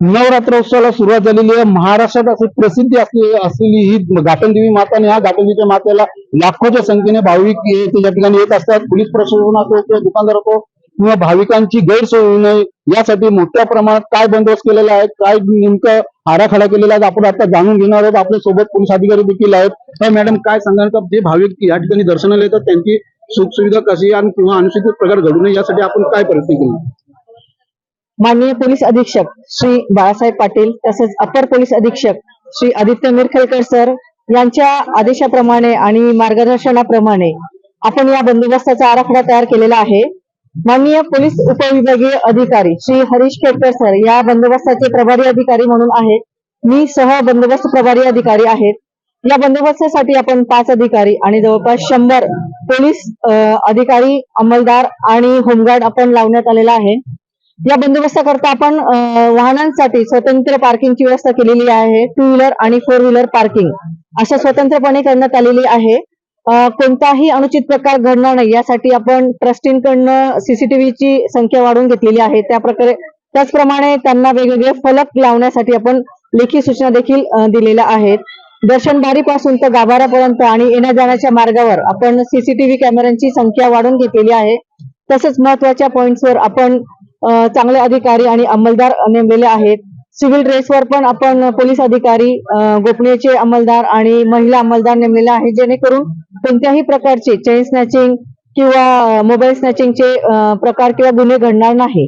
नवरात्रोत्सवाला सुरुवात झालेली आहे. महाराष्ट्रात अशी प्रसिद्धी असलेली ही घाटनदेवी माता आणि ह्या घाटनदेवीच्या मातेला लाखोच्या संख्येने भाविक त्या ठिकाणी येत असतात. पोलीस प्रशासन असो किंवा दुकानदार असो किंवा भाविकांची गैरसोय होऊ नये यासाठी मोठ्या प्रमाणात काय बंदोबस्त केलेला आहे, काय नेमकं आराखडा केलेला आहे, आपण आता जाणून घेणार आहोत. आपल्या सोबत पोलीस अधिकारी देखील आहेत. तर मॅडम, काय सांगाल का जे भाविक या ठिकाणी दर्शनाला येतात त्यांची सुखसुविधा कशी आणि किंवा अनुचित प्रकार घडू नये यासाठी आपण काय प्रयत्न केले? माननीय पोलीस अधीक्षक श्री बाळासाहेब पाटील तसेच अपर पोलीस अधीक्षक श्री आदित्य मिरखेडकर सर यांच्या आदेशाप्रमाणे आणि मार्गदर्शनाप्रमाणे आपण या बंदोबस्ताचा आराखडा तयार केलेला आहे. माननीय पोलीस उपविभागीय अधिकारी श्री हरीश खेडकर सर या बंदोबस्ताचे प्रभारी अधिकारी म्हणून आहेत. मी सह बंदोबस्त प्रभारी अधिकारी आहेत. या बंदोबस्तासाठी आपण 5 अधिकारी आणि जवळपास 100 पोलीस अधिकारी, अंमलदार आणि होमगार्ड आपण लावण्यात आलेला आहे. या बंदोबस्ताकरता आपण वाहनांसाठी स्वतंत्र पार्किंगची व्यवस्था केलेली आहे. 2 व्हीलर आणि 4 व्हीलर पार्किंग अशा स्वतंत्रपणे करण्यात आलेली आहे. कोणताही अनुचित प्रकार घडणार नाही यासाठी आपण ट्रस्टींकडनं सीसीटीव्हीची संख्या वाढवून घेतलेली आहे. त्याचप्रमाणे त्यांना वेगवेगळे फलक लावण्यासाठी आपण लेखी सूचना देखील दिलेल्या आहेत. दर्शन बारीपासून तर गाभाऱ्यापर्यंत आणि येण्या जाण्याच्या मार्गावर आपण सीसीटीव्ही कॅमेऱ्यांची संख्या वाढवून घेतलेली आहे. तसेच महत्वाच्या पॉइंट्सवर आपण चांगले अधिकारी आणि अंमलदार नेमलेले आहेत. सिव्हिल ड्रेसवर पण आपण पोलीस अधिकारी, गोपनीयचे अंमलदार आणि महिला अंमलदार नेमलेले आहेत, जेणेकरून कोणत्याही प्रकारचे चेन स्नॅचिंग किंवा मोबाईल स्नॅचिंगचे प्रकार किंवा गुन्हे घडणार नाही.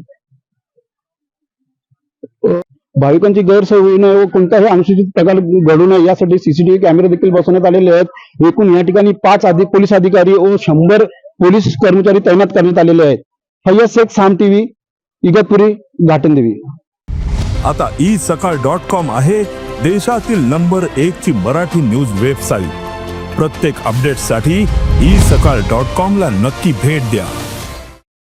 भाविकांची गैरसोय होऊ नये व कोणताही अनुचित प्रकार घडू नये यासाठी सीसीटीव्ही कॅमेरे देखील बसवण्यात आलेले आहेत. एकूण या ठिकाणी 5 पोलीस अधिकारी व 100 पोलीस कर्मचारी तैनात करण्यात आलेले आहेत. फैयद शेख, साम टीव्ही, इगतपुरी, घाटनदेवी. आता isakal.com आहे देशातील नंबर 1 ची मराठी न्यूज वेबसाईट. प्रत्येक अपडेटसाठी isakal.com ला नक्की भेट द्या.